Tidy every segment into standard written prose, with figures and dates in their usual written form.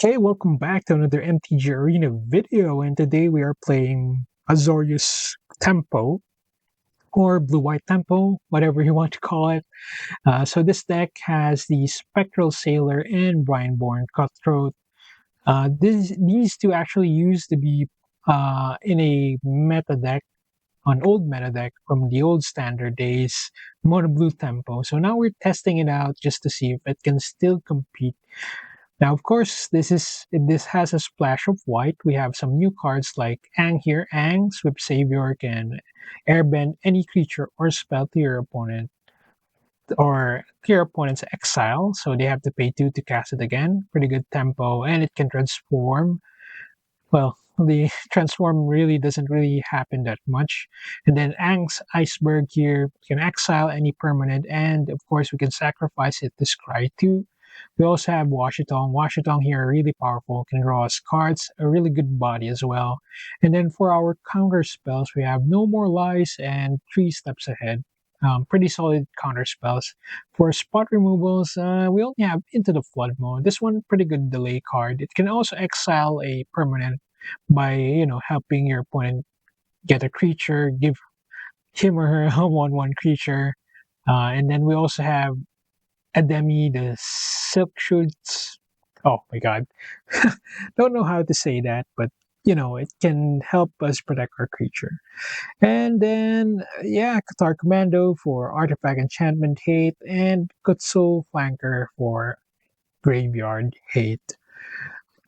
Okay, welcome back to another MTG Arena video, and today we are playing Azorius Tempo, or Blue-White Tempo, whatever you want to call it. So this deck has the Spectral Sailor and Brineborn Cutthroat. These two actually used to be in a meta deck, an old meta deck from the old standard days, Mono Blue Tempo. So now we're testing it out just to see if it can still compete. Now, of course, this has a splash of white. We have some new cards like Aang here. Aang, Swift Savior, can airbend any creature or spell to your opponent or to your opponent's exile. So they have to pay 2 to cast it again. Pretty good tempo, and it can transform. Well, the transform really doesn't really happen that much. And then Aang's Iceberg here can exile any permanent, and of course we can sacrifice it to scry 2. We also have Washitong. Washitong here really powerful, can draw us cards, a really good body as well. And then for our counter spells, we have No More Lies and 3 Steps Ahead. Pretty solid counter spells. For spot removals, we only have Into the Flood Maw. This one, pretty good delay card. It can also exile a permanent by helping your opponent get a creature, give him or her a 1/1 creature. And then we also have Ademi, the Silk Shoots. Oh my god. Don't know how to say that, but it can help us protect our creature. And then, yeah, Qatar Commando for Artifact Enchantment Hate, and Kutsu Flanker for Graveyard Hate.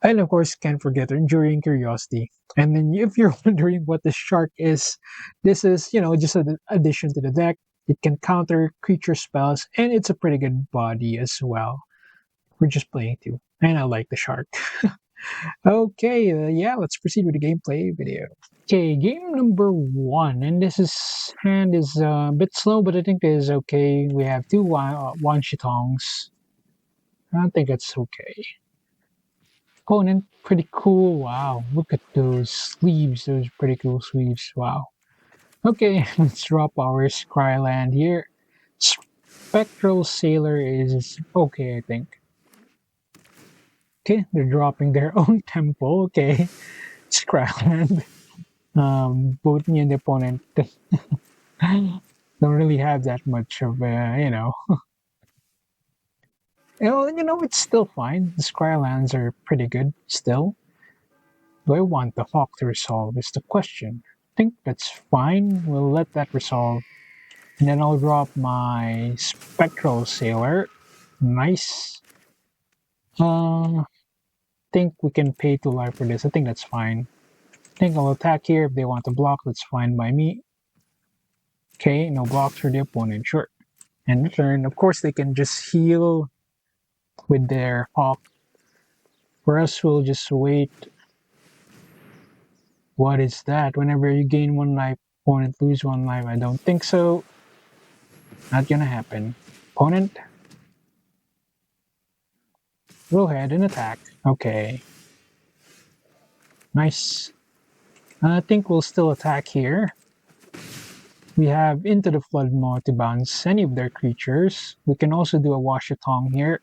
And of course, can't forget Enduring Curiosity. And then, if you're wondering what the shark is, this is, just an addition to the deck. It can counter creature spells, and it's a pretty good body as well. We're just playing two, and I like the shark. Okay, yeah, let's proceed with the gameplay video. Okay, game number 1, and this is hand is a bit slow, but I think this is okay. We have two one shitongs. I think it's okay. Opponent, pretty cool. Wow, look at those sleeves. Those pretty cool sleeves. Wow. Okay, let's drop our Scryland here. Spectral Sailor is okay, I think. Okay, they're dropping their own tempo. Okay, Scryland. Both me and the opponent don't really have that much of, it's still fine. The Scrylands are pretty good still. Do I want the Hawk to resolve is the question. I think that's fine. We'll let that resolve. And then I'll drop my Spectral Sailor. Nice. Think we can pay 2 life for this. I think that's fine. I think I'll attack here. If they want to block, that's fine by me. Okay, no blocks for the opponent. Sure. And turn. Of course, they can just heal with their Hawk. For us, we'll just wait. What is that? Whenever you gain 1 life, opponent lose 1 life. I don't think so. Not gonna happen. Opponent, go ahead and attack. Okay. Nice. I think we'll still attack here. We have Into the Flood Maw to bounce any of their creatures. We can also do a Washatong here.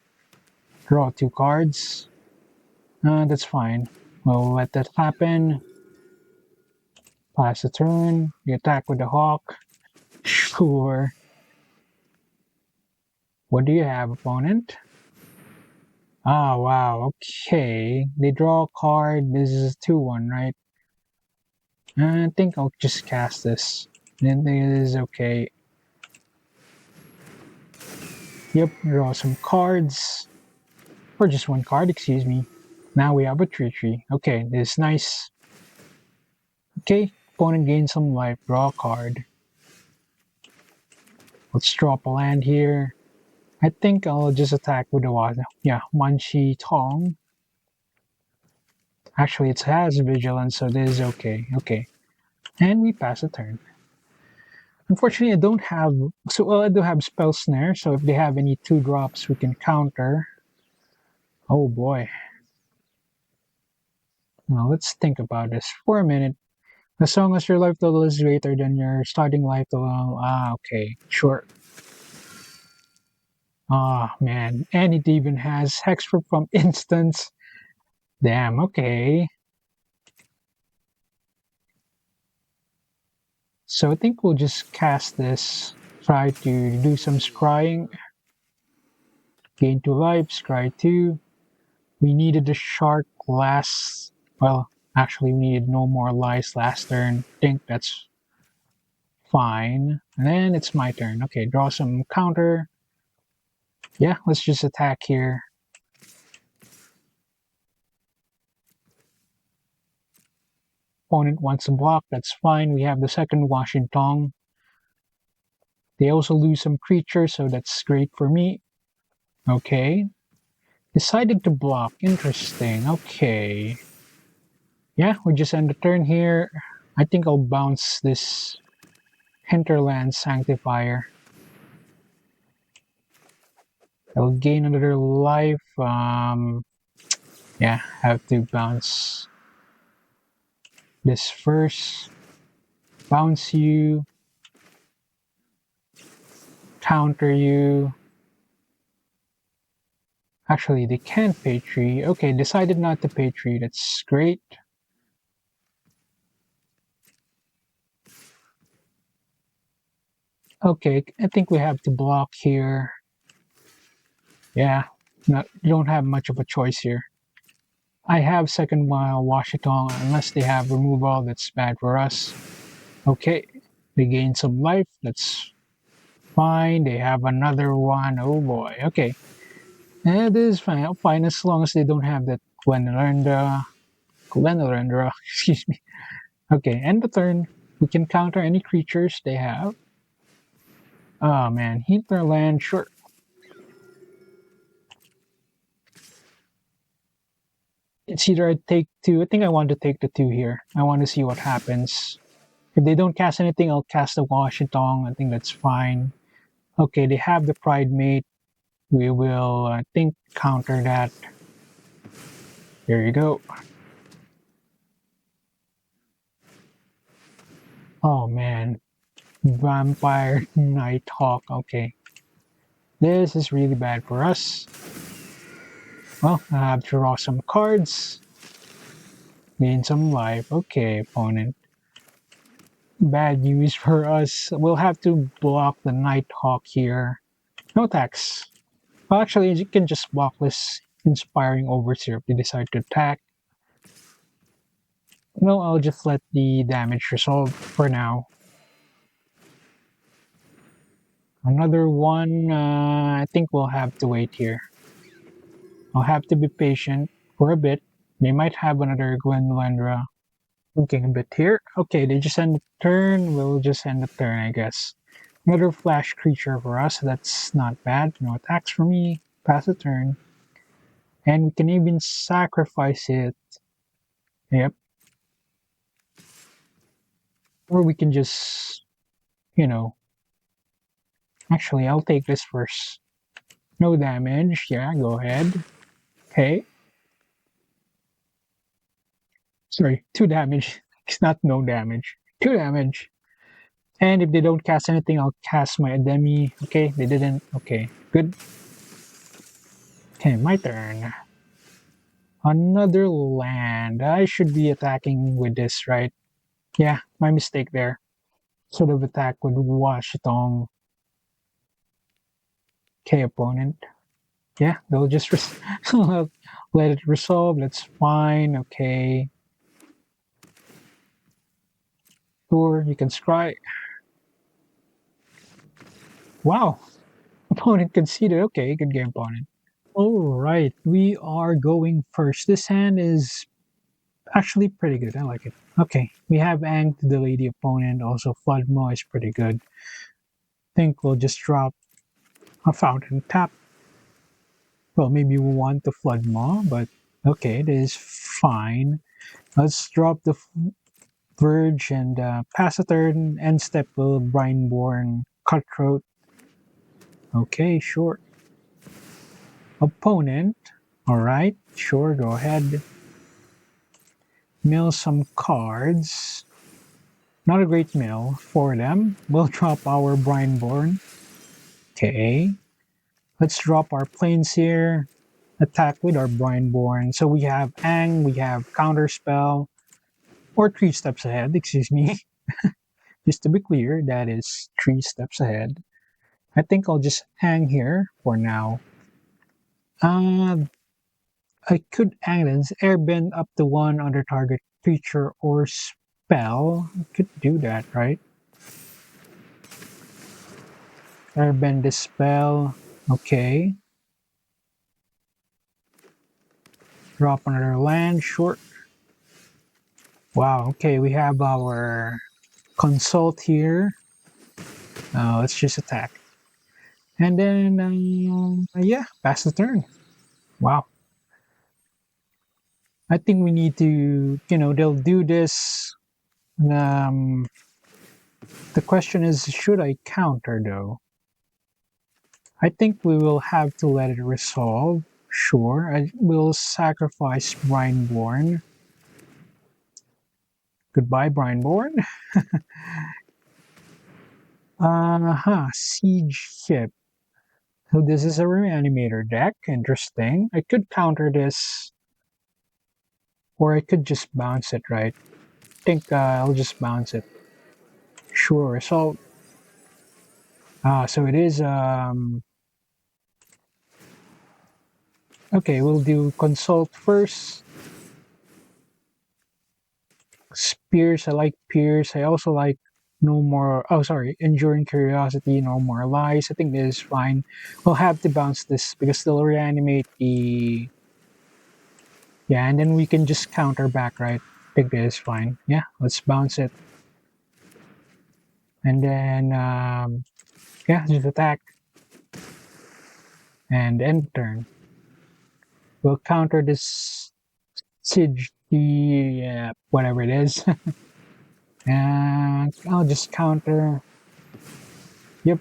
Draw 2 cards. That's fine. We'll let that happen. Pass the turn. We attack with the Hawk. Sure. What do you have, opponent? Ah, wow. Okay. They draw a card. This is a 2/1, right? I think I'll just cast this. Then it is okay. Yep, draw some cards. Or just 1 card, excuse me. Now we have a 3/3. Okay, this is nice. Okay, opponent gains some life. Draw a card. Let's drop a land here. I think I'll just attack with the water. Yeah, Manchi Tong. Actually, it has vigilance, so this is okay. Okay. And we pass a turn. Unfortunately, I don't have... So, well, I do have Spell Snare, so if they have any 2 drops, we can counter. Oh boy. Now, let's think about this for a minute. As long as your life total is greater than your starting life total... okay. Sure. Ah, man. And it even has Hexproof from instance. Damn, okay. So I think we'll just cast this, try to do some scrying, gain 2 life, scry 2. We needed a shark last, well, actually we needed no more lies last turn. I think that's fine. And then it's my turn. Okay, draw some counter. Yeah, let's just attack here. Opponent wants to block, that's fine. We have the second Washington. They also lose some creatures, so that's great for me. Okay. Decided to block. Interesting. Okay. Yeah, we just end the turn here. I think I'll bounce this Hinterland Sanctifier. I'll gain another life. Yeah, have to bounce this first. Bounce you. Counter you. Actually, they can't pay 3. Okay, decided not to pay 3. That's great. Okay, I think we have to block here. Yeah, you don't have much of a choice here. I have second mile Washington, unless they have removal, that's bad for us. Okay, they gain some life, that's fine. They have another one. Oh boy, okay. It is fine, fine as long as they don't have that Glenelendra, excuse me. Okay, end the turn. We can counter any creatures they have. Oh man, Hinterland, sure. It's either I take 2. I think I want to take the 2 here. I want to see what happens. If they don't cast anything, I'll cast the Washington. I think that's fine. Okay, they have the Pride Mate. We will, I think, counter that. There you go. Oh man. Vampire Nighthawk. Okay. This is really bad for us. Well, I have to draw some cards. Gain some life. Okay, opponent. Bad news for us. We'll have to block the Nighthawk here. No attacks. Well, actually, you can just block this Inspiring Overseer if they decide to attack. No, I'll just let the damage resolve for now. Another one, I think we'll have to wait here. I'll have to be patient for a bit. They might have another Gwenlendra. Thinking a bit here. Okay, they just end the turn. We'll just end the turn, I guess. Another flash creature for us. That's not bad. No attacks for me. Pass the turn. And we can even sacrifice it. Yep. Or we can just, you know. Actually, I'll take this first. No damage. Yeah, go ahead. Okay. Sorry, 2 damage. It's not no damage. 2 damage. And if they don't cast anything, I'll cast my Ademi. Okay, they didn't. Okay, good. Okay, my turn. Another land. I should be attacking with this, right? Yeah, my mistake there. Should have attacked with Washitong. Okay, opponent. Yeah, they'll just let it resolve. That's fine. Okay. Sure, you can scry. Wow. Opponent conceded. Okay, good game, opponent. Alright, we are going first. This hand is actually pretty good. I like it. Okay, we have Aang to delay the opponent. Also, Flood Maw is pretty good. Think we'll just drop a Fountain Tap. Well, maybe we want the Flood Maw, but okay, it is fine. Let's drop the Verge and pass a turn. End step will Brineborn Cutthroat. Okay, sure. Opponent. Alright, sure, go ahead. Mill some cards. Not a great mill for them. We'll drop our Brineborn. Okay. Let's drop our planes here. attack with our Brineborn. So we have Aang, we have Counterspell, or 3 steps ahead, excuse me. Just to be clear, that is 3 steps ahead. I think I'll just hang here for now. I could Anglin's airbend up to 1 under target creature or spell. I could do that, right? Airbend the spell. Okay. Drop another land, short. Wow, okay, we have our consult here. Let's just attack. And then, yeah, pass the turn. Wow. I think we need to, they'll do this. The question is, should I counter though? I think we will have to let it resolve. Sure, I will sacrifice Brineborn. Goodbye, Brineborn. Siege Ship. So this is a reanimator deck. Interesting. I could counter this, or I could just bounce it, right? I think I'll just bounce it. Sure. So it is okay, we'll do consult first. Spears, I like Pierce. I also like no more, enduring curiosity, no more lies. I think this is fine. We'll have to bounce this because they'll reanimate the, yeah, and then we can just counter back, right? I think this is fine. Yeah, let's bounce it. And then, yeah, just attack. And end turn. We'll counter this Siege, whatever it is. And I'll just counter. Yep.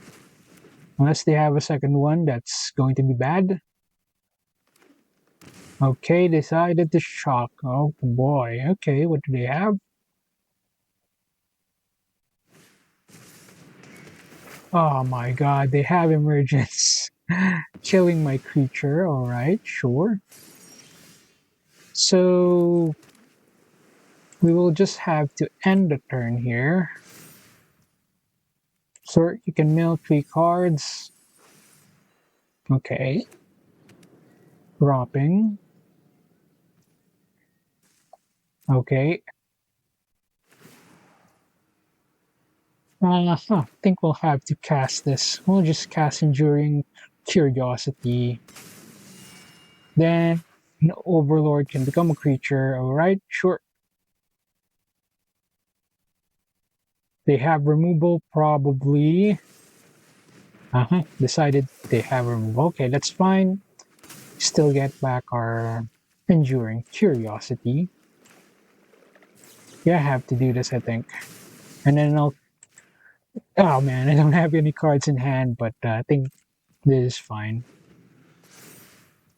Unless they have a second one, that's going to be bad. Okay, decided to shock. Oh boy. Okay, what do they have? Oh my god, they have emergence. Killing my creature. Alright, sure. So we will just have to end the turn here. So you can mill 3 cards. Okay. Dropping. Okay. I think we'll have to cast this. We'll just cast Enduring Curiosity. Then an Overlord can become a creature. Alright, sure. They have removal, probably. Decided they have removal. Okay, that's fine. Still get back our Enduring Curiosity. Yeah, I have to do this, I think. And then I'll... Oh man, I don't have any cards in hand, but I think this is fine.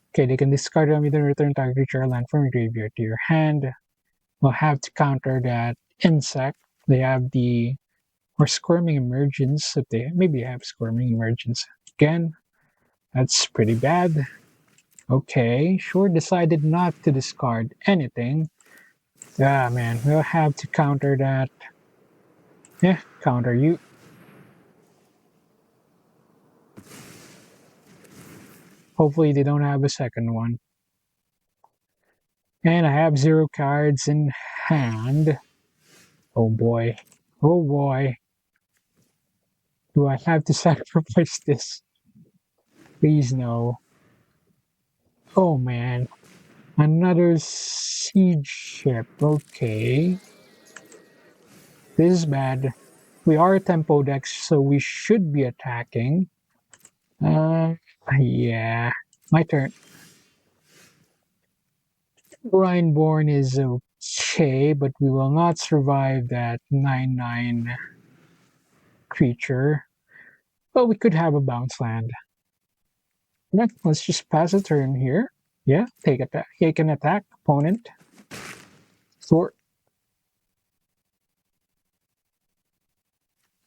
Okay, they can discard them, either return target creature or land from your graveyard to your hand. We'll have to counter that insect. They have the... or Squirming Emergence, if they maybe have Squirming Emergence. Again, that's pretty bad. Okay, sure, decided not to discard anything. Ah man, we'll have to counter that. Yeah, counter you. Hopefully they don't have a second one. And I have 0 cards in hand. Oh boy. Oh boy. Do I have to sacrifice this? Please no. Oh man. Another siege ship. Okay. This is bad. We are a tempo deck, so we should be attacking. Yeah. My turn. Brineborn is okay, but we will not survive that 9/9 creature. But we could have a bounce land. Yeah, let's just pass a turn here. Yeah, take an attack, opponent. Sword.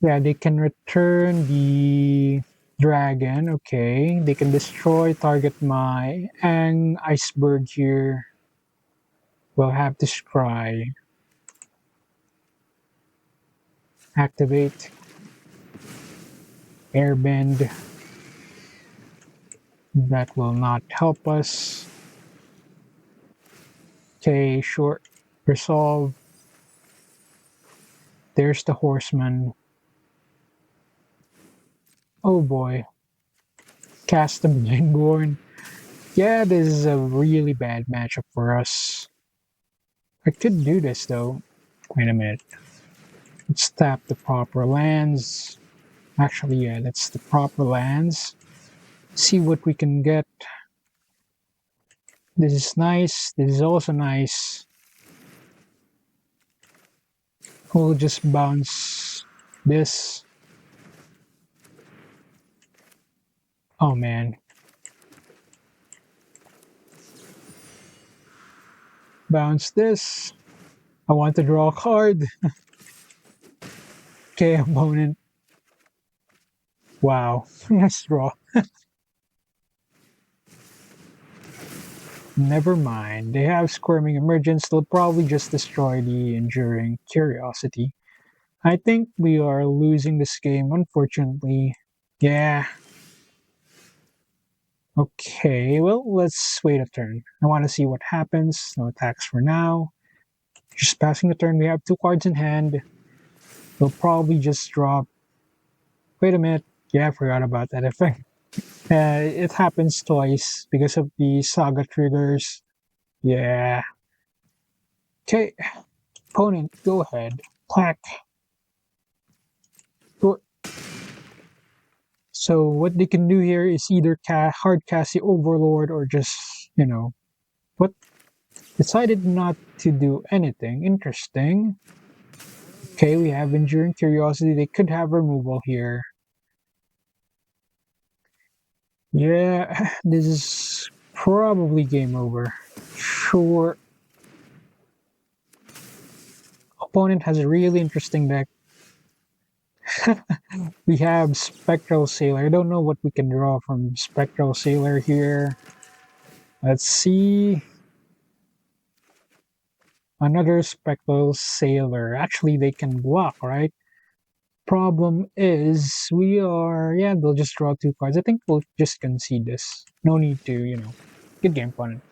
Yeah, they can return the Dragon, okay. They can destroy, target my Aang, Iceberg here. We'll have to scry. Activate. Airbend. That will not help us. Okay, short. Resolve. There's the horseman. Oh boy. Cast the Brineborn. Yeah, this is a really bad matchup for us. I could do this though. Wait a minute. Let's tap the proper lands. Actually, yeah, that's the proper lands. See what we can get. This is nice. This is also nice. We'll just bounce this. Oh man. Bounce this. I want to draw a card. Okay, opponent. Wow. Nice draw. Never mind. They have Squirming Emergence. They'll probably just destroy the Enduring Curiosity. I think we are losing this game, unfortunately. Yeah. Okay, well, let's wait a turn. I want to see what happens. No attacks for now. Just passing the turn. We have 2 cards in hand. We'll probably just drop. Wait a minute. Yeah, I forgot about that effect. It happens twice because of the saga triggers. Yeah. Okay. Opponent, go ahead. Attack. Go. So what they can do here is either hard cast the Overlord or just, what? Decided not to do anything. Interesting. Okay, we have Enduring Curiosity. They could have removal here. Yeah, this is probably game over. Sure. Opponent has a really interesting deck. We have Spectral Sailor. I don't know what we can draw from Spectral Sailor here. Let's see. Another Spectral Sailor. Actually, they can block, right? Problem is, yeah, they'll just draw 2 cards. I think we'll just concede this. No need to, good game, opponent.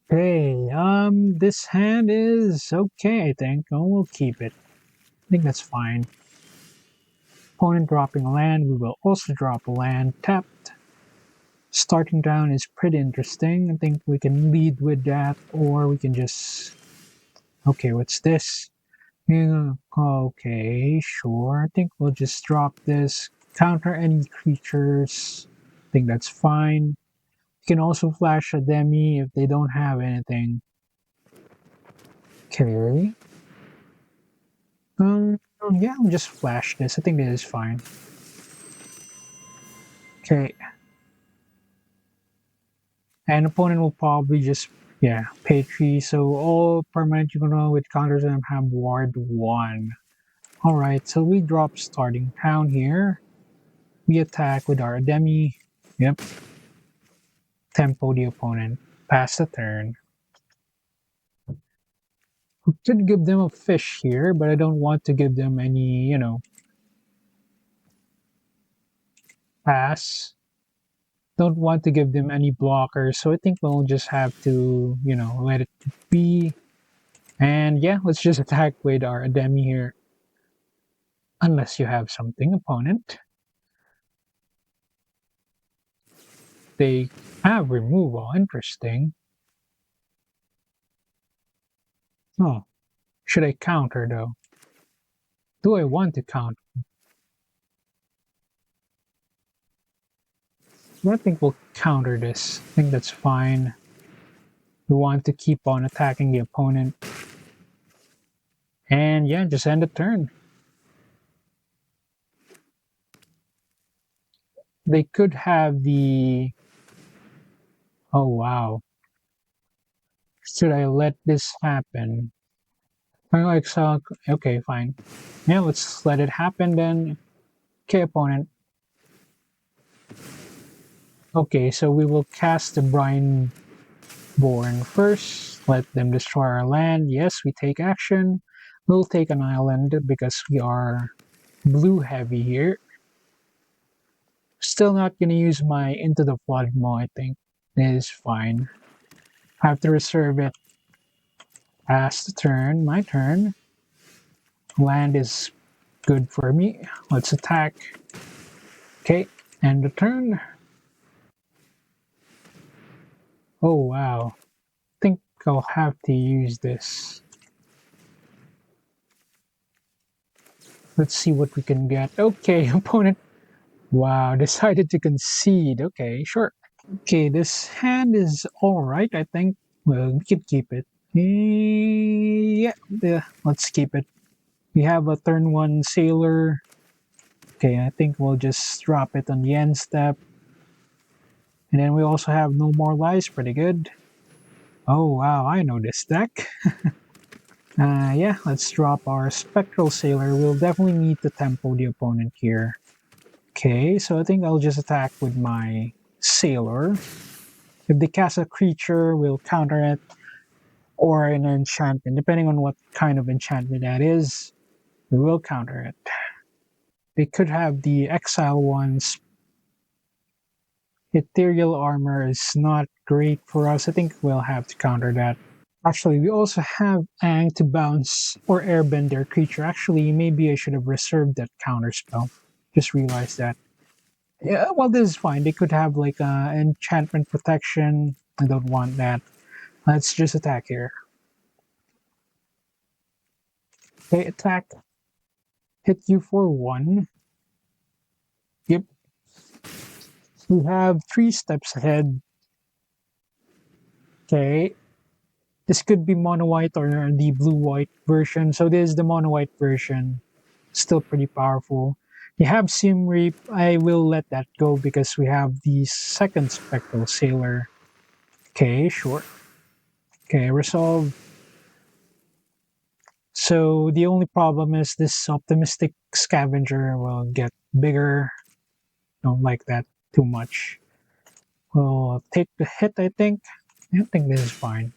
Okay, this hand is okay, I think. Oh, we'll keep it. I think that's fine. Opponent dropping a land, we will also drop a land. Tapped. Starting down is pretty interesting. I think we can lead with that, or we can just... Okay, what's this? Yeah, okay, sure. I think we'll just drop this. Counter any creatures. I think that's fine. You can also flash a Demi if they don't have anything. Okay. Yeah, I'll just flash this. I think this is fine. Okay. And opponent will probably just, pay 3. So all permanent you can roll with counters and have ward 1. Alright, so we drop starting town here. We attack with our Demi. Yep. Tempo the opponent. Pass the turn. We could give them a fish here, but I don't want to give them any, pass. Don't want to give them any blockers, so I think we'll just have to, let it be. And yeah, let's just attack with our Ademi here. Unless you have something, opponent. They have removal. Interesting. Oh, should I counter though? Do I want to counter? I think we'll counter this. I think that's fine. We want to keep on attacking the opponent. And yeah, just end the turn. They could have the... Oh, wow. Should I let this happen? Exile. Okay, fine. Yeah, let's let it happen then. Okay, opponent. Okay, so we will cast the Brineborn first. Let them destroy our land. Yes, we take action. We'll take an island because we are blue heavy here. Still not gonna use my Into the Flood Maw, I think. It is fine. I have to reserve it as the turn, my turn. Land is good for me. Let's attack. Okay, end the turn. Oh wow. I think I'll have to use this. Let's see what we can get. Okay, opponent. Wow, decided to concede. Okay, sure. Okay, this hand is alright, I think. Well, we can keep it. Yeah, let's keep it. We have a turn 1 sailor. Okay, I think we'll just drop it on the end step. And then we also have no more lies, pretty good. Oh wow, I know this deck. Yeah, let's drop our Spectral Sailor. We'll definitely need to tempo the opponent here. Okay, so I think I'll just attack with my Sailor. If they cast a creature, we'll counter it. Or an enchantment, depending on what kind of enchantment that is, we will counter it. They could have the exile ones. Ethereal armor is not great for us. I think we'll have to counter that. Actually, we also have Aang to bounce or airbend their creature. Actually, maybe I should have reserved that counter spell. Just realized that. Yeah, well, this is fine. They could have like enchantment protection. I don't want that. Let's just attack here. Okay, attack. Hit you for 1. Yep. We have 3 steps ahead. Okay. This could be mono white or the blue white version. So this is the mono white version. Still pretty powerful. You have Sim Reap. I will let that go because we have the second Spectral Sailor. Okay, sure. Okay, resolve. So the only problem is this optimistic scavenger will get bigger. Don't like that too much. We'll take the hit, I think. I think this is fine.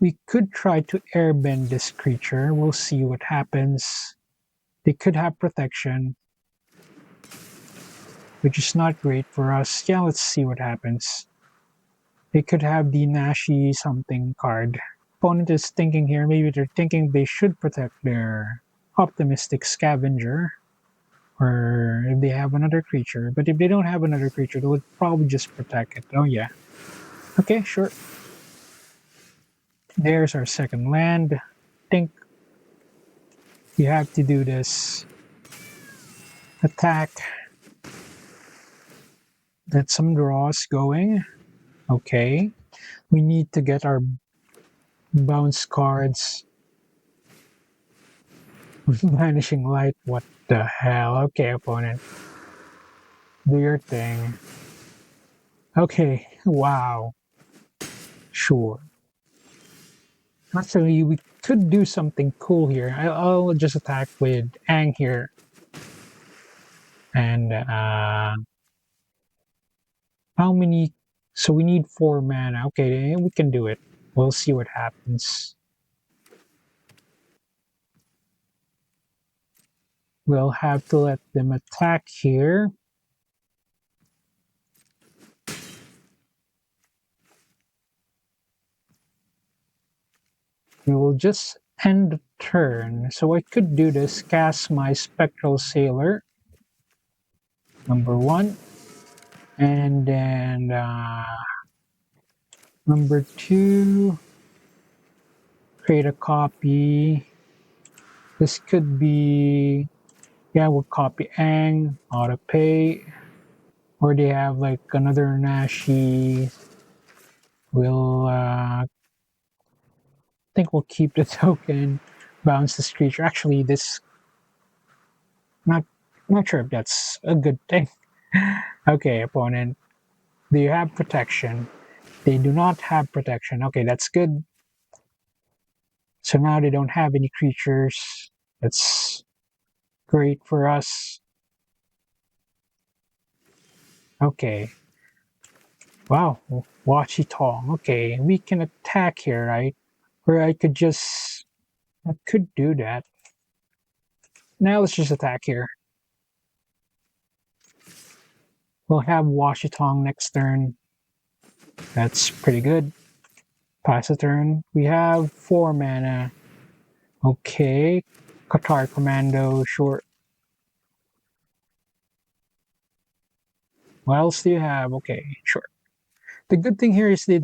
We could try to airbend this creature. We'll see what happens. They could have protection, which is not great for us. Yeah, let's see what happens. They could have the Nashi something card. Opponent is thinking here, maybe they're thinking they should protect their optimistic scavenger, or if they have another creature. But if they don't have another creature, they would probably just protect it. Oh yeah. Okay, sure. There's our second land. I think you have to do this. Attack. Get some draws going. Okay. We need to get our bounce cards. Vanishing Light. What the hell? Okay, opponent. Do your thing. Okay. Wow. Sure. Actually, we could do something cool here. I'll just attack with Aang here. And how many? So we need 4 mana. Okay, we can do it. We'll see what happens. We'll have to let them attack here. We will just end the turn. So I could do this, cast my Spectral Sailor, number 1. And then number 2, create a copy. This could be, yeah, we'll copy Aang, auto pay. Or they have like another Nashi. We'll, think we'll keep the token, bounce this creature. Actually, this, not, not sure if that's a good thing. Okay, opponent. Do you have protection? They do not have protection. Okay, that's good. So now they don't have any creatures. That's great for us. Okay. Wow. Washi Tong. Okay. We can attack here, right? Or I could just... I could do that. Now let's just attack here. We'll have Washi Tong next turn. That's pretty good. Pass a turn. We have 4 mana. Okay. Qatar Commando, sure. What else do you have? Okay, sure. The good thing here is they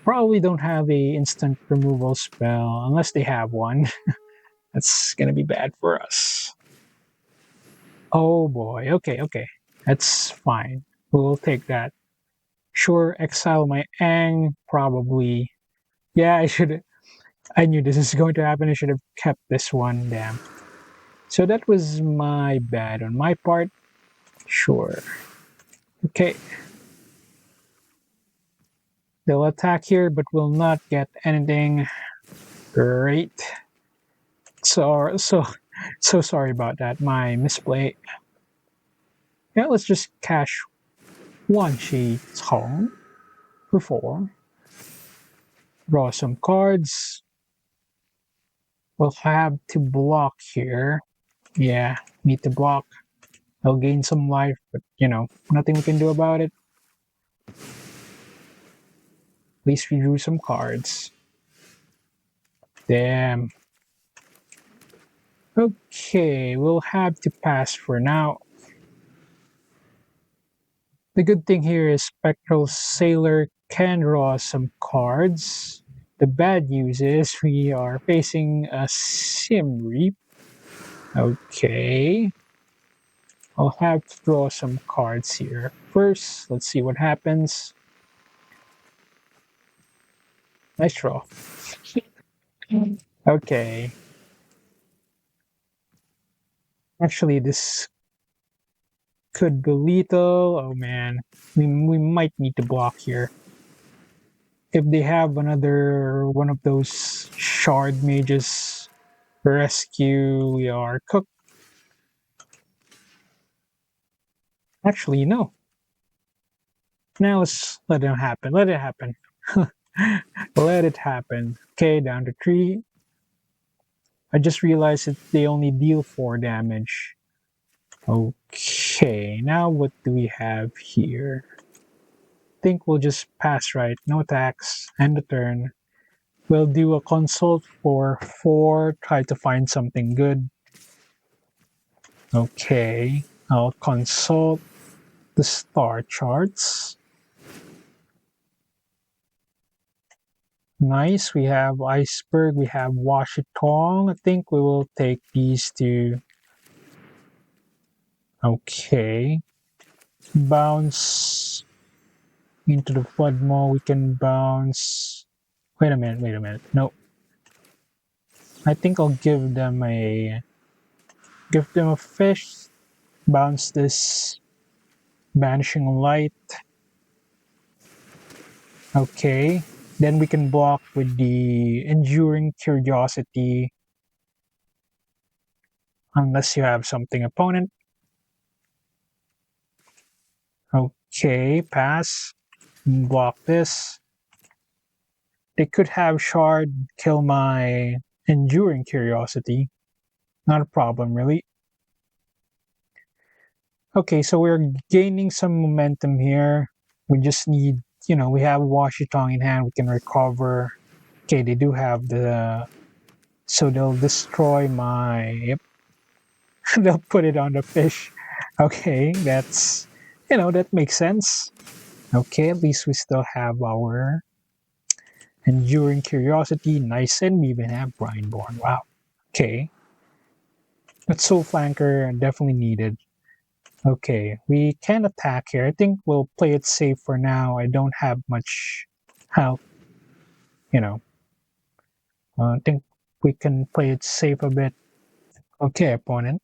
probably don't have a instant removal spell unless they have one. That's gonna be bad for us. Oh boy. Okay, okay. That's fine. We'll take that. Sure, exile my Aang, probably. Yeah, I knew this is going to happen. I should have kept this one. Damn. So that was my bad on my part. Sure. Okay. They'll attack here, but will not get anything. Great. So sorry about that. My misplay. Yeah, let's just cash one sheet home for 4. Draw some cards. We'll have to block here. Yeah, need to block. They'll gain some life, but nothing we can do about it. At least we drew some cards. Damn. Okay, we'll have to pass for now. The good thing here is Spectral Sailor can draw some cards. The bad news is we are facing a Sim Reap. Okay. I'll have to draw some cards here. First, let's see what happens. Nice draw. Okay. Actually, this could be lethal. Oh man, we might need to block here. If they have another one of those shard mages rescue, we are cooked. Actually, no. Now let's let it happen. Let it happen. Let it happen. Okay, down to 3. I just realized that they only deal 4 damage. Okay, now what do we have here? I think we'll just pass, right? No attacks. End the turn. We'll do a consult for 4. Try to find something good. Okay, I'll consult the star charts. Nice, we have Iceberg, we have Washington. I think we will take these two. Okay. Bounce into the Flood Maw. We can bounce. Wait a minute. No. I think I'll give them a fish. Bounce this Banishing Light. Okay. Then we can block with the Enduring Curiosity. Unless you have something opponent. Okay, pass. Block this. They could have Shard kill my Enduring Curiosity. Not a problem, really. Okay, so we're gaining some momentum here. We just need, we have Washitong in hand. We can recover. Okay, they do have the... So they'll destroy my... Yep. They'll put it on the fish. Okay, that's... that makes sense. Okay, at least we still have our Enduring Curiosity. Nice, and we even have Brineborn. Wow. Okay. But Soul Flanker definitely needed. Okay, we can attack here. I think we'll play it safe for now. I don't have much help. I think we can play it safe a bit. Okay, opponent.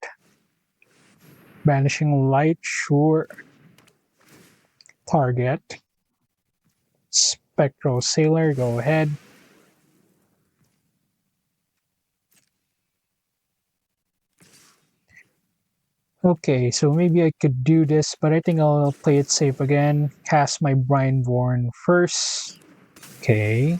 Banishing Light, sure. Target. Spectral Sailor, go ahead. Okay, so maybe I could do this, but I think I'll play it safe again. Cast my Brineborn first. Okay.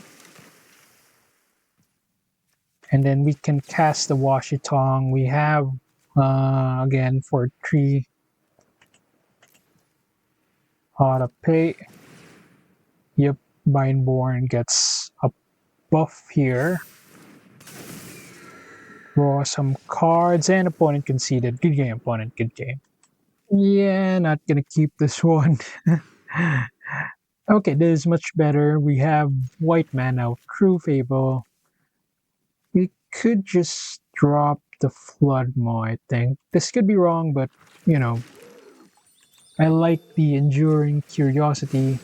And then we can cast the Washitong. We have, again, for 3 auto pay. Yep, Brineborn gets a buff here. Draw some cards, and opponent conceded. Good game, opponent, good game. Yeah, not gonna keep this one. Okay, this is much better. We have white mana, True Fable. We could just drop the Flood Maw, I think. This could be wrong, but, you know, I like the Enduring Curiosity.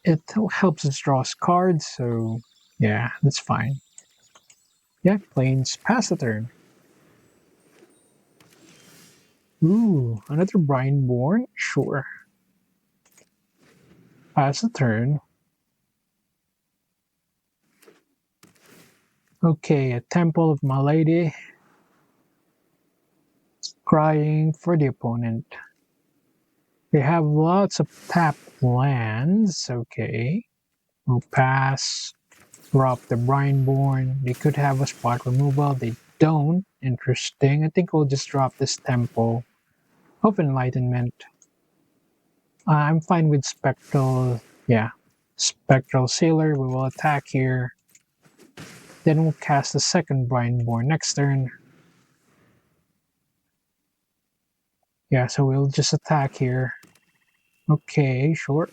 It helps us draw cards, so yeah, that's fine. Yeah, planes pass the turn. Ooh, another Brineborn? Sure. Pass the turn. Okay, a Temple of Malady. Crying for the opponent. They have lots of tapped lands. Okay. We'll pass. Drop the Brineborn. They could have a spot removal. They don't. Interesting. I think we'll just drop this Temple of Enlightenment. I'm fine with Spectral. Yeah. Spectral Sailor. We will attack here. Then we'll cast the second Brineborn next turn. Yeah, so we'll just attack here. Okay, sure.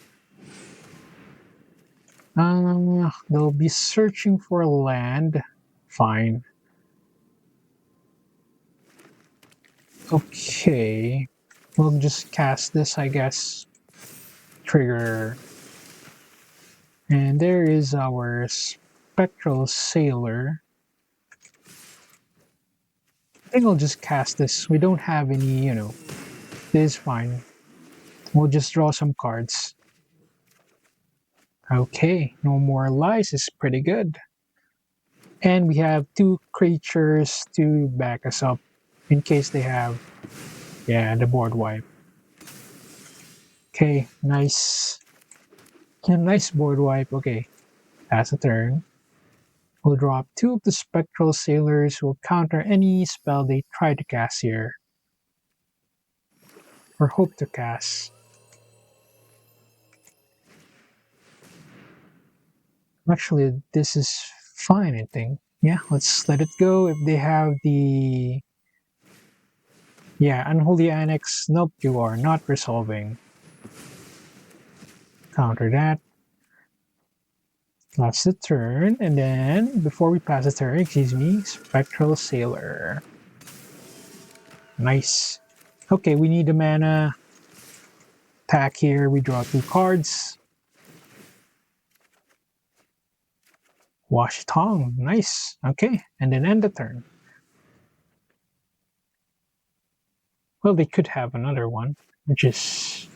They'll be searching for land. Fine. Okay. We'll just cast this, I guess. Trigger. And there is our Spectral Sailor. I think I'll just cast this. We don't have any, this is fine. We'll just draw some cards. Okay, no more lies is pretty good. And we have 2 creatures to back us up in case they have, yeah, the board wipe. Okay, nice. Yeah, nice board wipe. Okay, pass a turn. We'll drop 2 of the Spectral Sailors. We'll counter any spell they try to cast here. Or hope to cast. Actually, this is fine, I think. Yeah, let's let it go. If they have the... Yeah, Unholy Annex. Nope, you are not resolving. Counter that. That's the turn, and then, before we pass the turn, excuse me, Spectral Sailor. Nice. Okay, we need the mana. Attack here, we draw 2 cards. Wash Tongue, nice. Okay, and then end the turn. Well, they could have another one, which is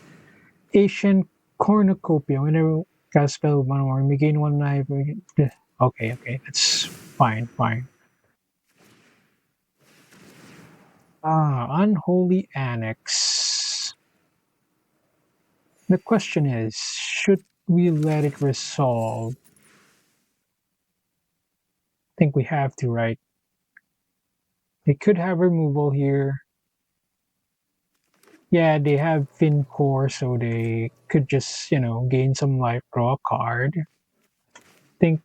Asian Cornucopia. Whenever cast spell with 1 or we gain 1 life. Okay, that's fine. Unholy Annex. The question is, should we let it resolve? I think we have to, right? They could have removal here. Yeah, they have Fin Core, so they could just, gain some life, draw a card. I think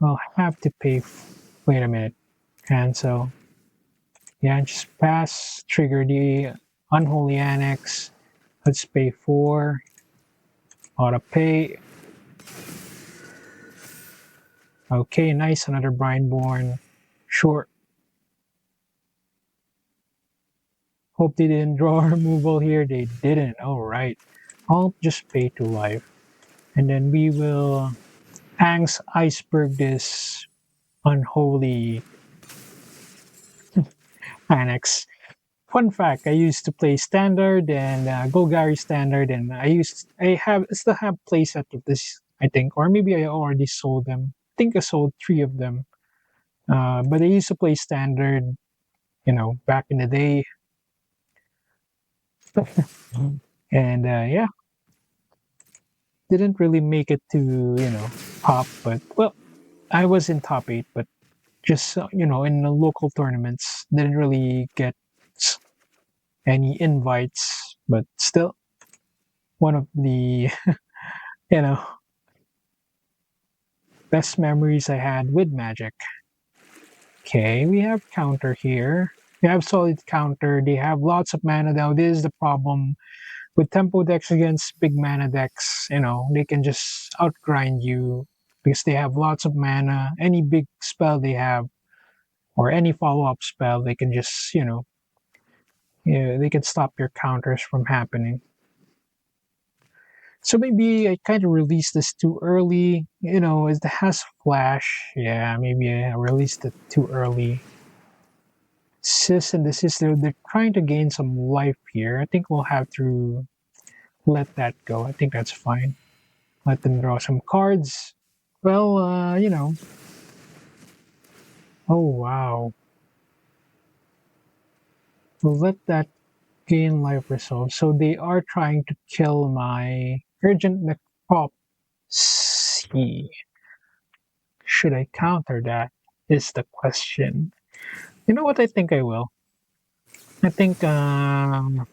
I'll have to pay. Wait a minute. Cancel. Yeah, just pass. Trigger the Unholy Annex. Let's pay 4. Auto pay. Okay, nice. Another Brineborn. Sure. Hope they didn't draw removal here. They didn't. Alright. I'll just pay 2 life. And then we will Aang's Iceberg this Unholy Annex. Fun fact: I used to play Standard and Golgari Standard, and I still have playset of this, I think, or maybe I already sold them. I think I sold 3 of them. But I used to play Standard. back in the day. And yeah, didn't really make it to, top, but well, I was in top 8, but just, in the local tournaments, didn't really get any invites, but still one of the, you know, best memories I had with Magic. Okay, we have counter here. We have solid counter. They have lots of mana now. This is the problem with tempo decks against big mana decks. They can just outgrind you because they have lots of mana. Any big spell they have, or any follow-up spell, they can just, they can stop your counters from happening. So maybe I kind of released this too early. As it has flash. Yeah, maybe I released it too early. Sis and the sister, they're trying to gain some life here. I think we'll have to let that go. I think that's fine. Let them draw some cards. Well, oh wow. We'll let that gain life resolve. So they are trying to kill my urgent necropsy. Should I counter that? Is the question. You know what? I think I will. I think I'll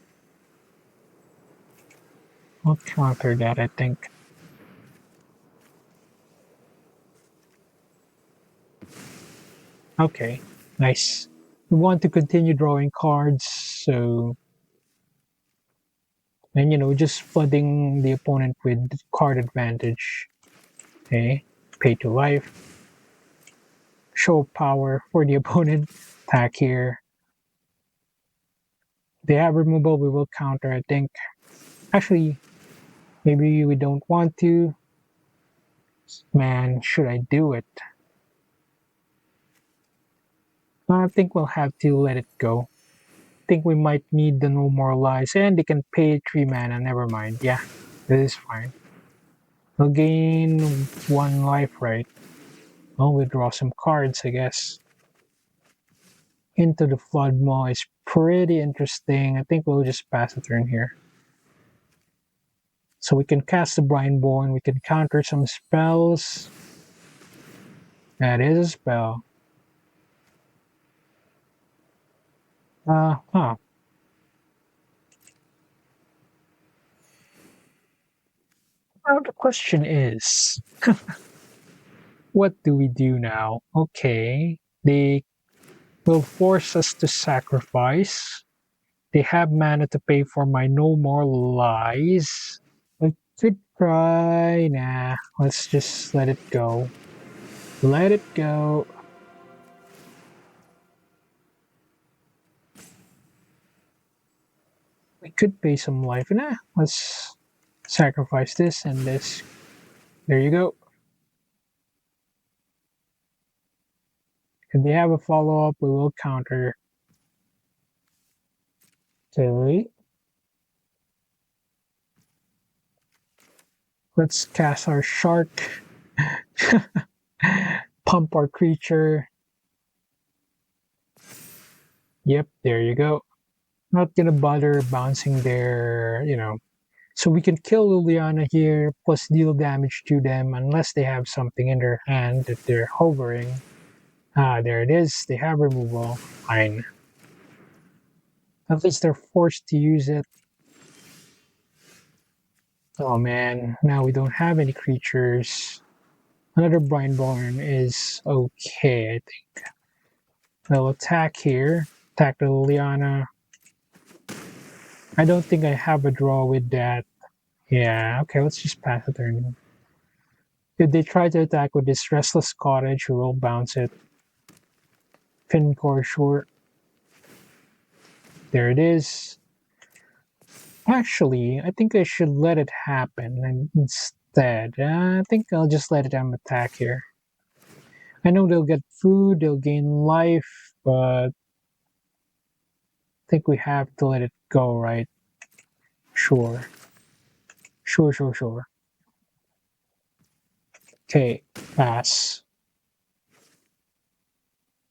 counter that. I think. Okay, nice. We want to continue drawing cards, so and just flooding the opponent with card advantage. Okay, pay to life, show power for the opponent. Attack here. They have removal. We will counter. I think. Actually, maybe we don't want to. Man, should I do it? I think we'll have to let it go. I think we might need the no more lies, and they can pay 3 mana. Never mind. Yeah, this is fine. We'll gain 1 life, right? Well, we draw some cards, I guess. Into the Flood Maw is pretty interesting. I think we'll just pass a turn here. So we can cast the Brineborn. We can counter some spells. That is a spell. Huh. Well, the question is, what do we do now? Okay, they will force us to sacrifice. They have mana to pay for my no more lies. I could try. Nah, let's just let it go. Let it go. We could pay some life. Nah, let's sacrifice this and this. There you go. If they have a follow-up, we will counter. Steadily. Let's cast our shark. Pump our creature. Yep, there you go. Not gonna bother bouncing their, So we can kill Liliana here, plus deal damage to them, unless they have something in their hand that they're hovering. Ah, there it is. They have removal. Fine. At least they're forced to use it. Oh man, now we don't have any creatures. Another Brineborn is okay, I think. They'll attack here. Attack the Liliana. I don't think I have a draw with that. Yeah, okay, let's just pass a turn. If they try to attack with this Restless Cottage, we will bounce it. Fincore Short. There it is. Actually, I think I should let it happen and instead. I think I'll just let them attack here. I know they'll get food, they'll gain life, but I think we have to let it go, right? Sure. Sure. Okay, pass.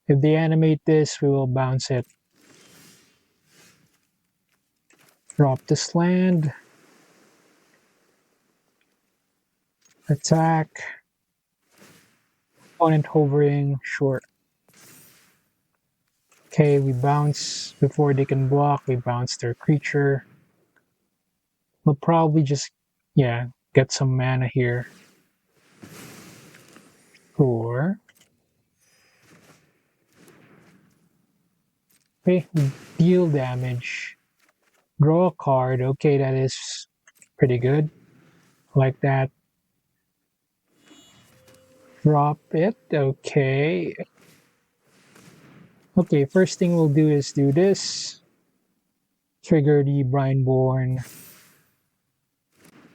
If they animate this, we will bounce it. Drop this land. Attack. Opponent hovering. Sure. Okay, we bounce before they can block. We bounce their creature. We'll probably just, yeah, get some mana here. Sure. Okay, we deal damage. Draw a card. Okay, that is pretty good. Like that. Drop it. Okay. Okay, first thing we'll do is do this. Trigger the Brineborn.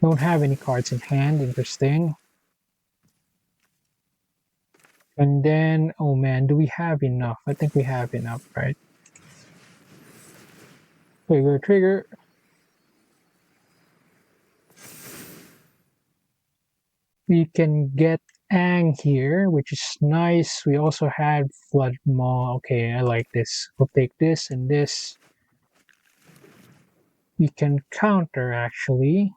Don't have any cards in hand. Interesting. And then, oh man, do we have enough? I think we have enough, right? Trigger. We can get Aang here, which is nice. We also had Flood Maw. Okay, I like this. We'll take this and this. We can counter, actually.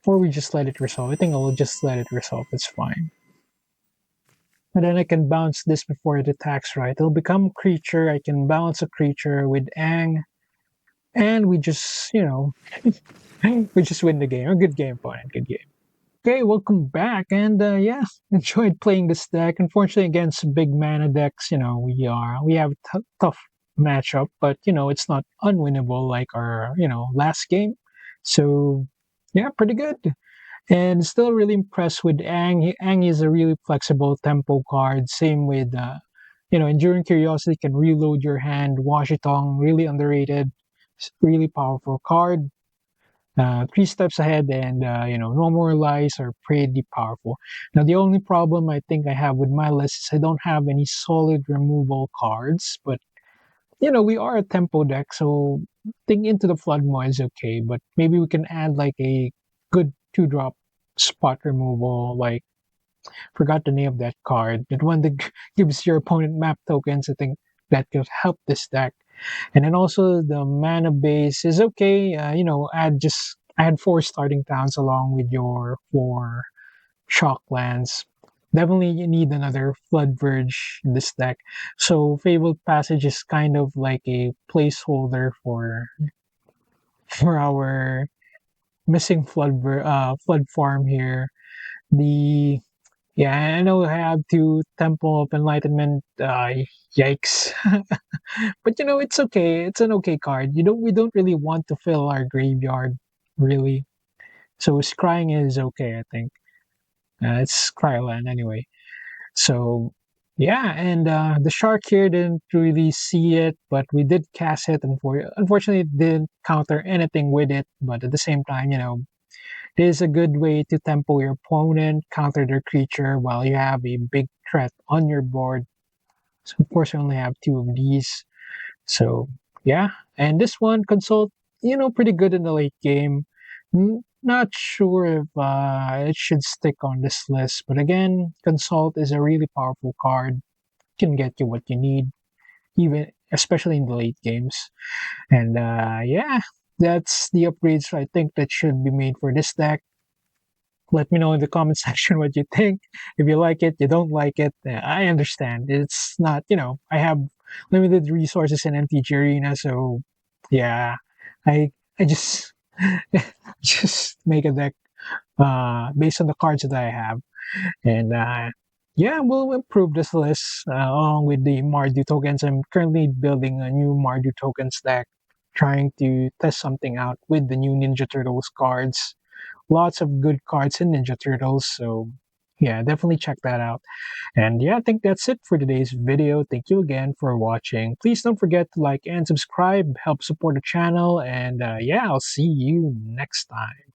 Or we just let it resolve. I think I'll just let it resolve. It's fine. And then I can bounce this before it attacks, right? It'll become a creature. I can bounce a creature with Aang. And we just, we just win the game. A good game, opponent. Good game. Okay, welcome back. And yeah, enjoyed playing this deck. Unfortunately, against big mana decks, we have a tough matchup, but it's not unwinnable like our last game. So yeah, pretty good. And still really impressed with Aang. Aang is a really flexible tempo card. Same with Enduring Curiosity can reload your hand. Washitong, really underrated. Really powerful card. 3 steps ahead, and Normalize are pretty powerful. Now the only problem I think I have with my list is I don't have any solid removal cards, but we are a tempo deck, so I think Into the Flood Maw is okay, but maybe we can add like a good 2-drop spot removal, like forgot the name of that card, that one that gives your opponent map tokens. I think that could help this deck. And then also the mana base is okay. Add 4 starting towns along with your 4 shock lands. Definitely you need another Flood Verge in this deck. So Fabled Passage is kind of like a placeholder for our missing flood farm here. The Yeah, I know I have to Temple of Enlightenment. Yikes! But it's okay. It's an okay card. We don't really want to fill our graveyard, really. So scrying is okay, I think. It's Cryland anyway. So yeah, and the shark here didn't really see it, but we did cast it, and unfortunately, it didn't counter anything with it. But at the same time, it is a good way to tempo your opponent, counter their creature while you have a big threat on your board. So of course, I only have 2 of these. So yeah, and this one consult, pretty good in the late game. Not sure if it should stick on this list, but again, consult is a really powerful card. Can get you what you need, even especially in the late games. And yeah, that's the upgrades I think that should be made for this deck. Let me know in the comment section what you think. If you like it, you don't like it, I understand. It's not, I have limited resources in MTG Arena, so yeah, I just just make a deck based on the cards that I have, and yeah, we'll improve this list along with the Mardu tokens. I'm currently building a new Mardu tokens deck, trying to test something out with the new Ninja Turtles cards. Lots of good cards in Ninja Turtles, so yeah, definitely check that out. And yeah, I think that's it for today's video. Thank you again for watching. Please don't forget to like and subscribe, help support the channel, and yeah, I'll see you next time.